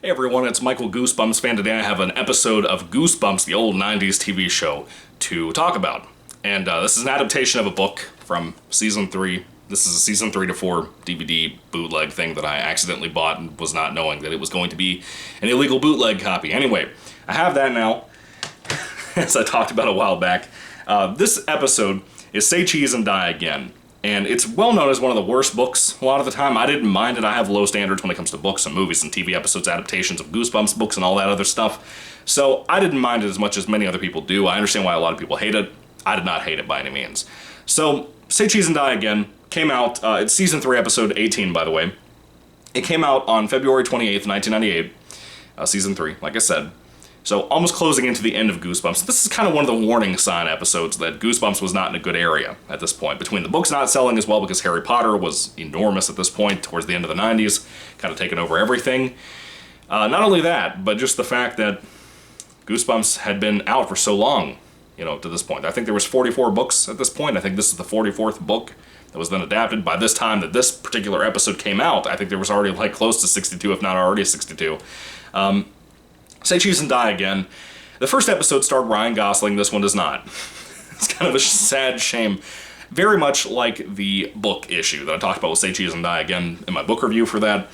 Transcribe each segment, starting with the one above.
Hey everyone, it's Michael GoosebumpsFan. Today I have an episode of Goosebumps, the old 90s TV show, to talk about. And this is an adaptation of a book from Season 3. This is a Season 3 to 4 DVD bootleg thing that I accidentally bought and was not knowing that it was going to be an illegal bootleg copy. Anyway, I have that now, as I talked about a while back. This episode is Say Cheese and Die Again. And it's well known as one of the worst books a lot of the time. I didn't mind it. I have low standards when it comes to books and movies and TV episodes, adaptations of Goosebumps books and all that other stuff. So I didn't mind it as much as many other people do. I understand why a lot of people hate it. I did not hate it by any means. So Say Cheese and Die Again came out, it's Season 3, Episode 18, by the way. It came out on February 28th, 1998. Season 3, like I said. So almost closing into the end of Goosebumps. This is kind of one of the warning sign episodes that Goosebumps was not in a good area at this point. Between the books not selling as well because Harry Potter was enormous at this point towards the end of the 90s, kind of taking over everything. Not only that, but just the fact that Goosebumps had been out for so long, to this point. I think there was 44 books at this point. I think this is the 44th book that was then adapted. By this time that this particular episode came out, I think there was already like close to 62, if not already 62. Say Cheese and Die Again. The first episode starred Ryan Gosling, this one does not. It's kind of a sad shame. Very much like the book issue that I talked about with Say Cheese and Die Again in my book review for that.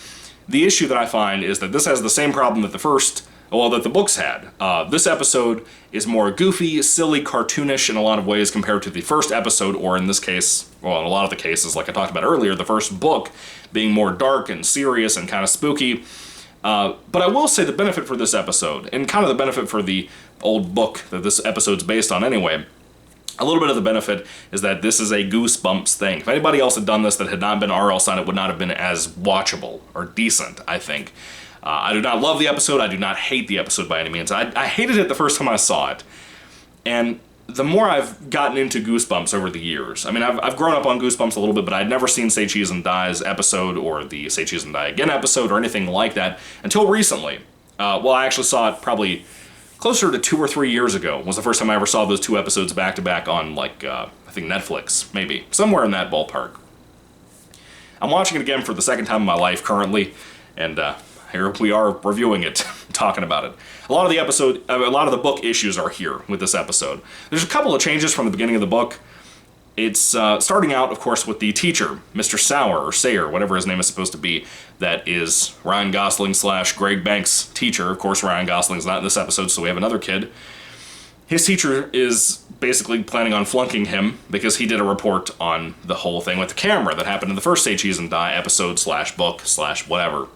The issue that I find is that this has the same problem that that the books had. This episode is more goofy, silly, cartoonish in a lot of ways compared to the first episode, or in this case, well, in a lot of the cases, like I talked about earlier, the first book being more dark and serious and kind of spooky. But I will say the benefit for this episode, and kind of the benefit for the old book that this episode's based on anyway, a little bit of the benefit is that this is a Goosebumps thing. If anybody else had done this that had not been R.L. Stine, it would not have been as watchable or decent, I think. I do not love the episode. I do not hate the episode by any means. I hated it the first time I saw it. And the more I've gotten into Goosebumps over the years, I mean, I've grown up on Goosebumps a little bit, but I'd never seen Say Cheese and Die's episode or the Say Cheese and Die Again episode or anything like that until recently. I actually saw it probably closer to 2 or 3 years ago was the first time I ever saw those two episodes back to back on, I think Netflix, maybe. Somewhere in that ballpark. I'm watching it again for the second time in my life currently, and here we are reviewing it, talking about it. A lot of the book issues are here with this episode. There's a couple of changes from the beginning of the book. It's starting out, of course, with the teacher, Mr. Sauer, or Sayer, whatever his name is supposed to be, that is Ryan Gosling / Greg Banks' teacher. Of course, Ryan Gosling's not in this episode, so we have another kid. His teacher is basically planning on flunking him because he did a report on the whole thing with the camera that happened in the first Say Cheese and Die episode / book / whatever.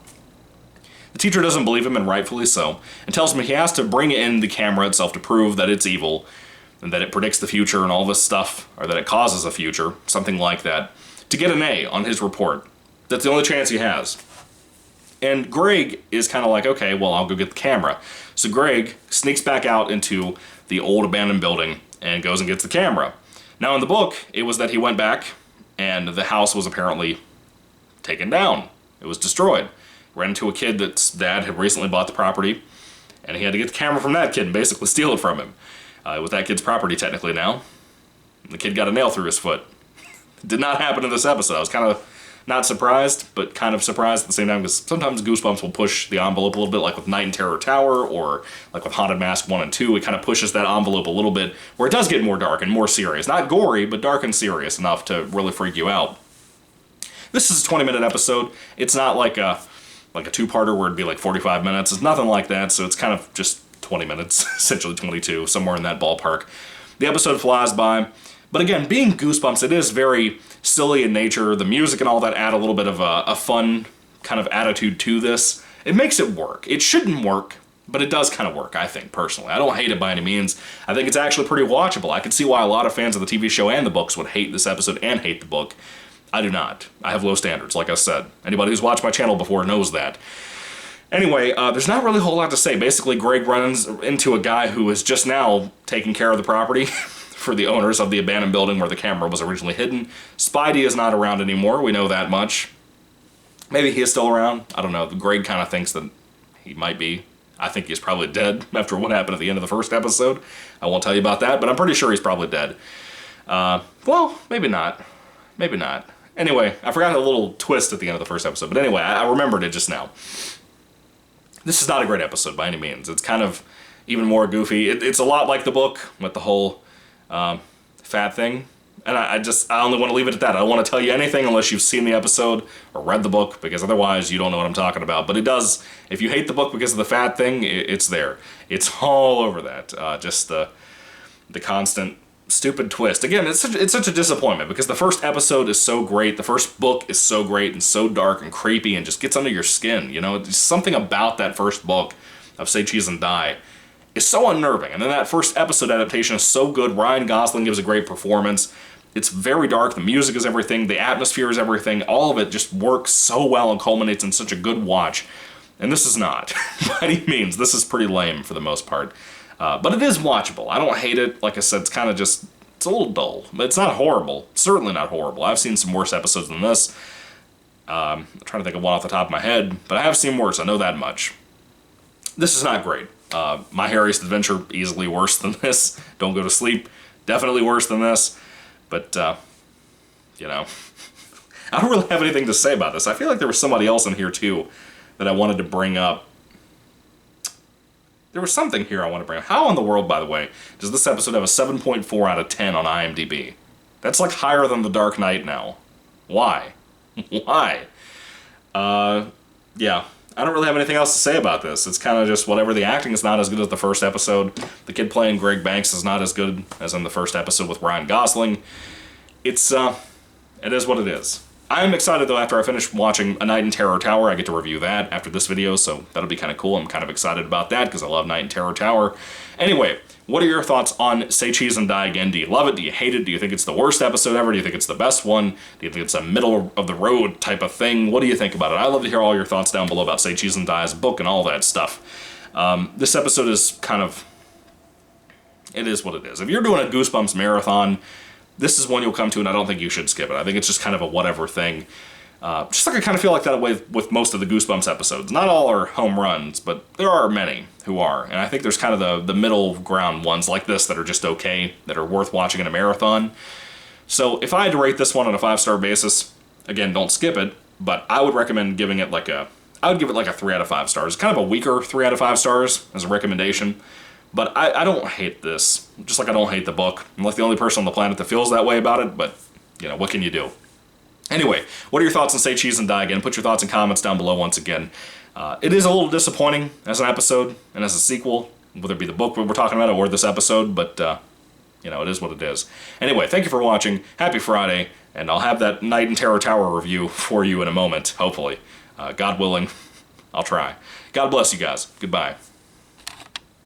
The teacher doesn't believe him, and rightfully so, and tells him he has to bring in the camera itself to prove that it's evil, and that it predicts the future and all this stuff, or that it causes a future, something like that, to get an A on his report. That's the only chance he has. And Greg is kind of like, okay, well, I'll go get the camera. So Greg sneaks back out into the old abandoned building and goes and gets the camera. Now in the book, it was that he went back, and the house was apparently taken down. It was destroyed. Ran into a kid that's dad had recently bought the property, and he had to get the camera from that kid and basically steal it from him. It was that kid's property technically now. The kid got a nail through his foot. It did not happen in this episode. I was kind of not surprised, but kind of surprised at the same time, because sometimes Goosebumps will push the envelope a little bit, like with Night in Terror Tower, or like with Haunted Mask 1 and 2. It kind of pushes that envelope a little bit, where it does get more dark and more serious. Not gory, but dark and serious enough to really freak you out. This is a 20-minute episode. It's not like a two-parter where it'd be like 45 minutes. It's nothing like that, so it's kind of just 20 minutes, essentially 22, somewhere in that ballpark. The episode flies by, but again, being Goosebumps, it is very silly in nature. The music and all that add a little bit of a fun kind of attitude to this. It makes it work. It shouldn't work, but it does kind of work, I think, personally. I don't hate it by any means. I think it's actually pretty watchable. I can see why a lot of fans of the TV show and the books would hate this episode and hate the book. I do not. I have low standards, like I said. Anybody who's watched my channel before knows that. Anyway, there's not really a whole lot to say. Basically, Greg runs into a guy who is just now taking care of the property for the owners of the abandoned building where the camera was originally hidden. Spidey is not around anymore. We know that much. Maybe he is still around. I don't know. Greg kind of thinks that he might be. I think he's probably dead after what happened at the end of the first episode. I won't tell you about that, but I'm pretty sure he's probably dead. Well, maybe not. Maybe not. Anyway, I forgot a little twist at the end of the first episode, but anyway, I remembered it just now. This is not a great episode by any means. It's kind of even more goofy. It's a lot like the book with the whole fat thing. And I only want to leave it at that. I don't want to tell you anything unless you've seen the episode or read the book, because otherwise you don't know what I'm talking about. But it does, if you hate the book because of the fat thing, it's there. It's all over that. Just the constant stupid twist. Again, it's such a disappointment, because the first episode is so great. The first book is so great and so dark and creepy and just gets under your skin. You know, it's something about that first book of Say Cheese and Die is so unnerving. And then that first episode adaptation is so good. Ryan Gosling gives a great performance. It's very dark. The music is everything. The atmosphere is everything. All of it just works so well and culminates in such a good watch. And this is not, by any means. This is pretty lame for the most part. But it is watchable. I don't hate it. Like I said, it's kind of just, it's a little dull. But it's not horrible. It's certainly not horrible. I've seen some worse episodes than this. I'm trying to think of one off the top of my head, but I have seen worse. I know that much. This is not great. My Hairiest Adventure, easily worse than this. Don't Go to Sleep, definitely worse than this. But, you know, I don't really have anything to say about this. I feel like there was somebody else in here, too, that I wanted to bring up. There was something here I want to bring up. How in the world, by the way, does this episode have a 7.4 out of 10 on IMDb? That's, like, higher than The Dark Knight now. Why? Why? Yeah. I don't really have anything else to say about this. It's kind of just whatever. The acting is not as good as the first episode. The kid playing Greg Banks is not as good as in the first episode with Ryan Gosling. It is what it is. I'm excited, though, after I finish watching A Night in Terror Tower. I get to review that after this video, so that'll be kind of cool. I'm kind of excited about that because I love Night in Terror Tower. Anyway, what are your thoughts on Say Cheese and Die Again? Do you love it? Do you hate it? Do you think it's the worst episode ever? Do you think it's the best one? Do you think it's a middle-of-the-road type of thing? What do you think about it? I'd love to hear all your thoughts down below about Say Cheese and Die's book and all that stuff. This episode is kind of... It is what it is. If you're doing a Goosebumps marathon, this is one you'll come to, and I don't think you should skip it. I think it's just kind of a whatever thing. Just like I kind of feel like that with most of the Goosebumps episodes. Not all are home runs, but there are many who are. And I think there's kind of the middle ground ones like this that are just okay, that are worth watching in a marathon. So if I had to rate this one on a 5-star basis, again, don't skip it, but I would recommend giving it I would give it like a 3 out of 5 stars. Kind of a weaker 3 out of 5 stars as a recommendation. But I don't hate this, just like I don't hate the book. I'm like the only person on the planet that feels that way about it, but, you know, what can you do? Anyway, what are your thoughts on Say Cheese and Die Again? Put your thoughts and comments down below once again. It is a little disappointing as an episode and as a sequel, whether it be the book we're talking about or this episode, but, you know, it is what it is. Anyway, thank you for watching. Happy Friday, and I'll have that Night in Terror Tower review for you in a moment, hopefully. God willing, I'll try. God bless you guys. Goodbye.